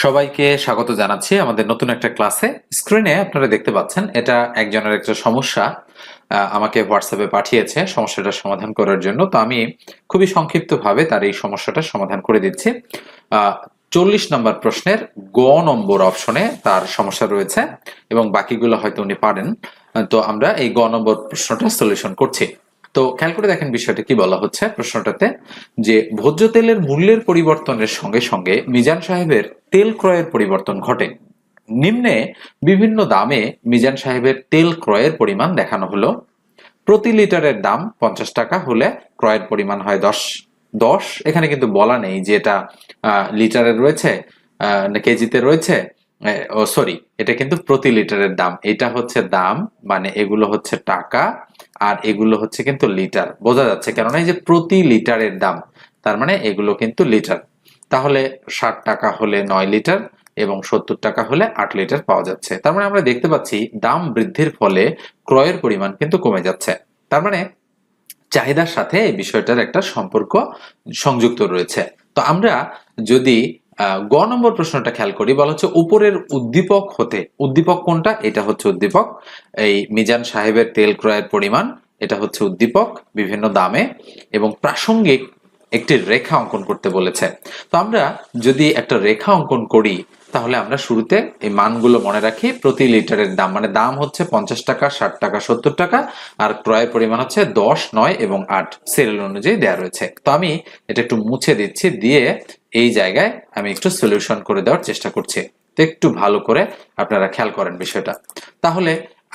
সবাইকে স্বাগত জানাচ্ছি আমাদের নতুন একটা ক্লাসে। স্ক্রিনে আপনারা দেখতে পাচ্ছেন এটা একজনের একটা সমস্যা আমাকে হোয়াটসঅ্যাপে পাঠিয়েছে সমস্যাটার সমাধান করার জন্য। তো আমি খুবই সংক্ষিপ্তভাবে তার এই সমস্যাটার সমাধান করে দিচ্ছি। 40 নম্বর প্রশ্নের গ নম্বর অপশনে তার সমস্যা রয়েছে এবং বাকিগুলো হয়তো উনি পারেন। তো আমরা এই গ নম্বর প্রশ্নটা সলিউশন করছি। তো খেয়াল করে দেখেন বিষয়টা কি বলা হচ্ছে প্রশ্নটাতে, যে ভোজ্য তেলের মূল্যের পরিবর্তনের সঙ্গে সঙ্গে মিজান সাহেবের তেল ক্রয়ের পরিবর্তন ঘটে। নিম্নে বিভিন্ন দামে মিজান সাহেবের তেল ক্রয়ের পরিমাণ দেখানো হলো। প্রতি লিটারের দাম 50 টাকা হলে ক্রয়ের পরিমাণ হয় 10। এখানে কিন্তু বলা নেই যে এটা লিটারে রয়েছে না কেজিতে রয়েছে। ও সরি, এটা কিন্তু প্রতি লিটারের দাম। এটা হচ্ছে দাম, মানে এগুলো হচ্ছে টাকা আর এগুলো হচ্ছে কিন্তু লিটার। বোঝা যাচ্ছে কেননা এই যে প্রতি লিটারের দাম, তার মানে এগুলো কিন্তু লিটার। তাহলে 60 টাকা হলে 9 লিটার এবং 70 টাকা হলে 8 লিটার পাওয়া যাচ্ছে। তার মানে আমরা দেখতে পাচ্ছি দাম বৃদ্ধির ফলে ক্রয়ের পরিমাণ কিন্তু কমে যাচ্ছে। তার মানে চাহিদার সাথে এই বিষয়টার একটা সম্পর্ক সংযুক্ত রয়েছে। তো আমরা যদি গ নম্বর প্রশ্নটা খেয়াল করি, বলা হচ্ছে উপরের উদ্দীপক হতে, উদ্দীপক কোনটা? এটা হচ্ছে উদ্দীপক। এই মিজান সাহেবের তেল ক্রয়ের পরিমাণ, এটা হচ্ছে উদ্দীপক বিভিন্ন দামে, এবং প্রাসঙ্গিক একটি রেখা অঙ্কন করতে বলেছে। তো আমরা যদি একটা রেখা অঙ্কন করি তাহলে আমরা শুরুতে এই মানগুলো মনে রাখি। প্রতি লিটারের দাম, মানে দাম হচ্ছে 50 টাকা, 60 টাকা, 70 টাকা, আর ক্রয়ের পরিমাণ হচ্ছে 10, 9 এবং 8 সিরিয়াল অনুযায়ী দেওয়া রয়েছে। তো আমি এটা একটু মুছে দিচ্ছি, দিয়ে এই জায়গায় আমি একটু সলিউশন করে দেওয়ার চেষ্টা করছি। তো একটু ভালো করে আপনারা খেয়াল করেন বিষয়টা। তাহলে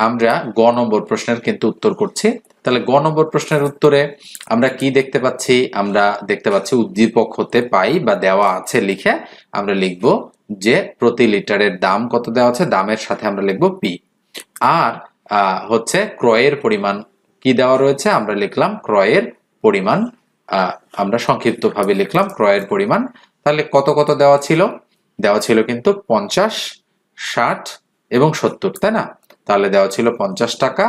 আমরা গ নম্বর প্রশ্নের কিন্তু উত্তর করছি। তাহলে গ নম্বর প্রশ্নের উত্তরে আমরা কি দেখতে পাচ্ছি? আমরা দেখতে পাচ্ছি উদ্দীপক হতে পাই বা দেওয়া আছে লিখে আমরা লিখব যে প্রতি লিটারের দাম কত দেওয়া আছে, দামের সাথে আমরা লিখব পি। আর হচ্ছে ক্রয়ের পরিমাণ কি দেওয়া রয়েছে, আমরা লিখলাম ক্রয়ের পরিমাণ। আমরা সংক্ষিপ্ত ভাবে লিখলাম ক্রয়ের পরিমাণ। তাহলে কত কত দেওয়া ছিল? দেওয়া ছিল কিন্তু 50, 60 এবং 70, তাই না? তাহলে দেওয়া ছিল 50 টাকা,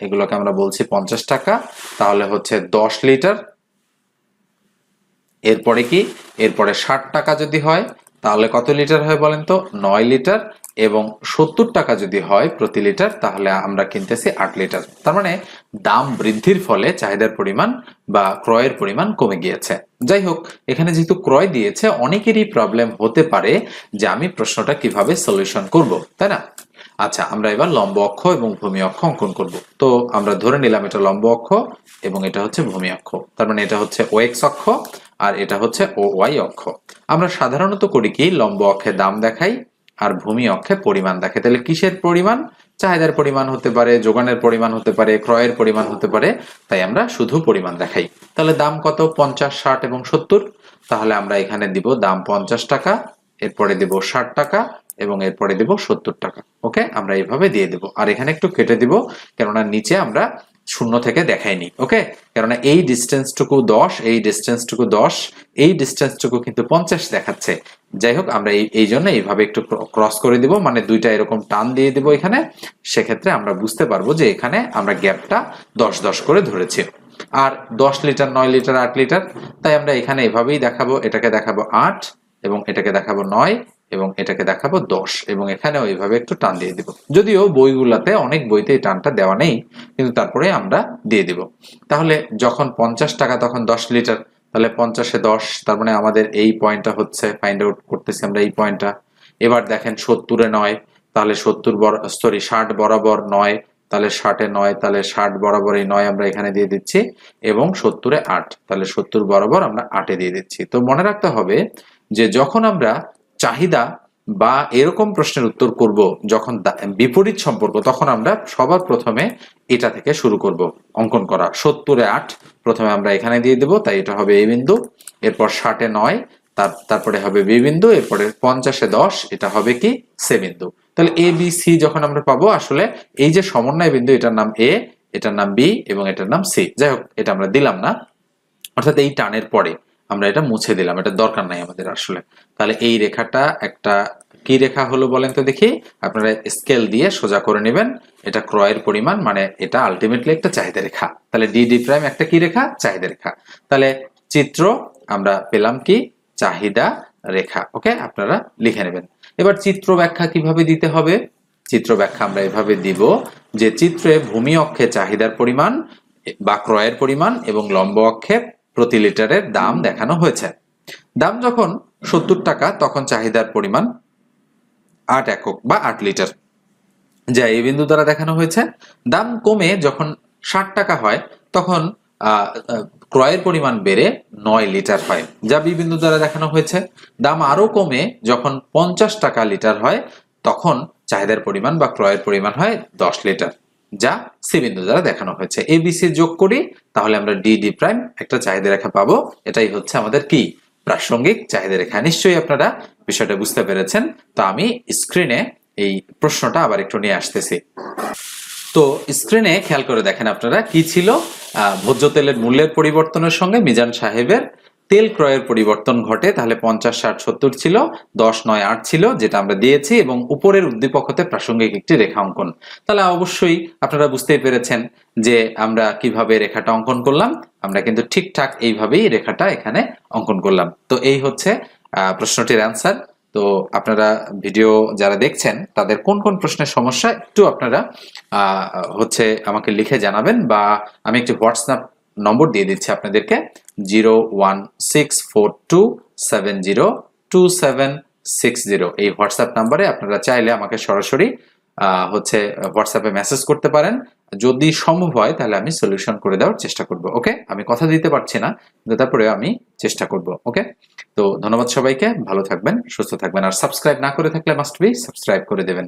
এগুলোকে আমরা বলছি 50 টাকা। তাহলে হচ্ছে 10 লিটার। এরপরে কি? এরপরে 60 টাকা যদি হয় তাহলে কত লিটার হয় বলেন তো? 9 লিটার। এবং 70 টাকা যদি হয় প্রতি লিটার তাহলে আমরা কিনতেছি 8 লিটার। তার মানে দাম বৃদ্ধির ফলে চাহিদার পরিমাণ বা ক্রয়ের পরিমাণ কমে গিয়েছে। যাই হোক, এখানে যেহেতু ক্রয় দিয়েছে, অনেকেরই প্রবলেম হতে পারে যে আমি প্রশ্নটা কিভাবে সলিউশন করব, তাই না? আচ্ছা, আমরা এবার লম্ব অক্ষ এবং ভূমি অক্ষ অঙ্কন করব। তো আমরা ধরে নিলাম এটা লম্ব অক্ষ এবং এটা হচ্ছে ভূমি অক্ষ। তার মানে এটা হচ্ছে ও এক্স অক্ষ আর এটা হচ্ছে ও ওয়াই অক্ষ। আমরা সাধারণত করি কি, লম্ব অক্ষে দাম দেখাই আর ভূমি অক্ষে পরিমাণ দেখাই। তাহলে কিসের পরিমাণ? চাহিদার পরিমাণ হতে পারে, যোগানের পরিমাণ হতে পারে, ক্রয়ের পরিমাণ হতে পারে, তাই আমরা শুধু পরিমাণ দেখাই। তাহলে দাম কত? 50, 60 এবং 70। তাহলে আমরা এখানে দিব দাম 50 টাকা, এরপরে দেব 60 টাকা এবং এরপরে দেব 70 টাকা। ওকে, আমরা এইভাবে দিয়ে দেব। আর এখানে একটু কেটে দিব, কেননা নিচে আমরা শূন্য থেকে দেখাইনি। ওকে, কেননা এই ডিস্টেন্সটুকু 10, এই ডিস্টেন্সটুকু 10, এই ডিস্টেন্সটুকু কিন্তু 50 দেখাচ্ছে। যাই হোক, আমরা এই জন্য এইভাবে একটু ক্রস করে দিব, মানে দুইটা এরকম টান দিয়ে দিব এখানে। সেক্ষেত্রে আমরা বুঝতে পারবো যে এখানে আমরা গ্যাপটা 10 10 করে ধরেছি। আর 10 লিটার, 9 লিটার, 8 লিটার, তাই আমরা এখানে এভাবেই দেখাবো। এটাকে দেখাবো 8 এবং এটাকে দেখাবো 9 এবং এটাকে দেখাবো 10 এবং এখানেও এইভাবে একটু টান দিয়ে দিব। যদিও বইগুলাতে, অনেক বইতে এই টানটা দেওয়া নেই, কিন্তু তারপরে আমরা দিয়ে দিব। তাহলে যখন 50 টাকা তখন 10 লিটার, তাহলে 50-এ 10, তার মানে আমাদের এই পয়েন্টটা হচ্ছে ফাইন্ড আউট করতেছি আমরা এই পয়েন্টটা। এবার দেখেন 70-এ 9, তাহলে 60 বরাবর 9, তাহলে 60-এ 9, তাহলে 60 বরাবর এই 9 আমরা এখানে দিয়ে দিচ্ছি এবং 70-এ 8, তাহলে 70 বরাবর আমরা 8-এ দিয়ে দিচ্ছি। তো মনে রাখতে হবে যে যখন আমরা চাহিদা বা এরকম প্রশ্নের উত্তর করব, যখন বিপরীত সম্পর্ক, তখন আমরা সবার প্রথমে এটা থেকে শুরু করব অঙ্কন করা। 70-এ 8 প্রথমে আমরা এখানে দিয়ে দেব, তাই এটা হবে এই বিন্দু। এরপর 60-এ 9, তারপরে হবে বি বিন্দু। এরপরে 50-এ 10, এটা হবে কি? সি বিন্দু। তাহলে এ বি সি যখন আমরা পাবো, আসলে এই যে সমন্বয় বিন্দু, এটার নাম এ, এটার নাম বি এবং এটার নাম সি। যাই হোক, এটা আমরা দিলাম না, অর্থাৎ এই টানের পরে আমরা এটা মুছে দিলাম, এটা দরকার নাই আমাদের আসলে। তাহলে এই রেখাটা একটা কি রেখা হলো বলেন তো দেখি? আপনারা স্কেল দিয়ে সোজা করে নেবেন। এটা ক্রয়ের পরিমাণ, মানে এটা আলটিমেটলি একটা চাহিদা রেখা। তাহলে ডি ডি প্রাইম একটা কি রেখা? চাহিদা রেখা। তাহলে চিত্র আমরা পেলাম কি? চাহিদা রেখা। ওকে, আপনারা লিখে নেবেন। এবার চিত্র ব্যাখ্যা কিভাবে দিতে হবে? চিত্র ব্যাখ্যা আমরা এভাবে দিব যে চিত্রে ভূমি অক্ষে চাহিদার পরিমাণ বা ক্রয়ের পরিমাণ এবং লম্ব অক্ষে প্রতি লিটারের দাম দেখানো হয়েছে। দাম যখন 70 টাকা তখন চাহিদার পরিমাণ 8 একক বা 8 লিটার, যা এই বিন্দু দ্বারা দেখানো হয়েছে। দাম কমে যখন 60 টাকা হয় তখন ক্রয়ের পরিমাণ বেড়ে 9 লিটার হয়, যা বি বিন্দু দ্বারা দেখানো হয়েছে। দাম আরো কমে যখন 50 টাকা লিটার হয় তখন চাহিদার পরিমাণ বা ক্রয়ের পরিমাণ হয় 10 লিটার, যা সি বিন্দু দ্বারা দেখানো হয়েছে। এবিসি যোগ করি তাহলে আমরা ডি ডি প্রাইম একটা চাহিদা রেখা পাবো। এটাই হচ্ছে আমাদের কি প্রাসঙ্গিক চাহিদা রেখা। নিশ্চয়ই আপনারা বিষয়টা বুঝতে পেরেছেন। তো আমি স্ক্রিনে এই প্রশ্নটা আবার একটু নিয়ে আসতেছি। তো স্ক্রিনে খেয়াল করে দেখেন আপনারা কি ছিল, ভোজ্য তেলের মূল্যের পরিবর্তনের সঙ্গে মিজান সাহেবের তেল ক্রয়ের পরিবর্তন ঘটে। তাহলে 50, 60, 70 ছিল, 10, 9, 8 ছিল, যেটা আমরা দিয়েছি, এবং উপরের উদ্দীপক হতে প্রাসঙ্গিক একটি রেখা অঙ্কন। তাহলে অবশ্যই আপনারা বুঝতেই পেরেছেন যে আমরা কিভাবে রেখাটা অঙ্কন করলাম। আমরা কিন্তু ঠিকঠাক এইভাবেই রেখাটা এখানে অঙ্কন করলাম। তো এই হচ্ছে প্রশ্নটির অ্যান্সার। তো আপনারা ভিডিও যারা দেখছেন তাদের কোন কোন প্রশ্নের সমস্যা একটু আপনারা হচ্ছে আমাকে লিখে জানাবেন, বা আমি একটি হোয়াটসঅ্যাপ নম্বর দিয়ে দিচ্ছি আপনাদেরকে 01642702760। এই হোয়াটসঅ্যাপ নাম্বারে আপনারা চাইলে আমাকে সরাসরি হচ্ছে হোয়াটসঅ্যাপে মেসেজ করতে পারেন। যদি সম্ভব হয় তাহলে আমি সলিউশন করে দেওয়ার চেষ্টা করব। ওকে, আমি কথা দিতে পারছি না, কিন্তু তারপরে আমি চেষ্টা করব। ওকে, তো ধন্যবাদ সবাইকে, ভালো থাকবেন, সুস্থ থাকবেন, আর সাবস্ক্রাইব না করে থাকলে মাস্ট বি সাবস্ক্রাইব করে দেবেন।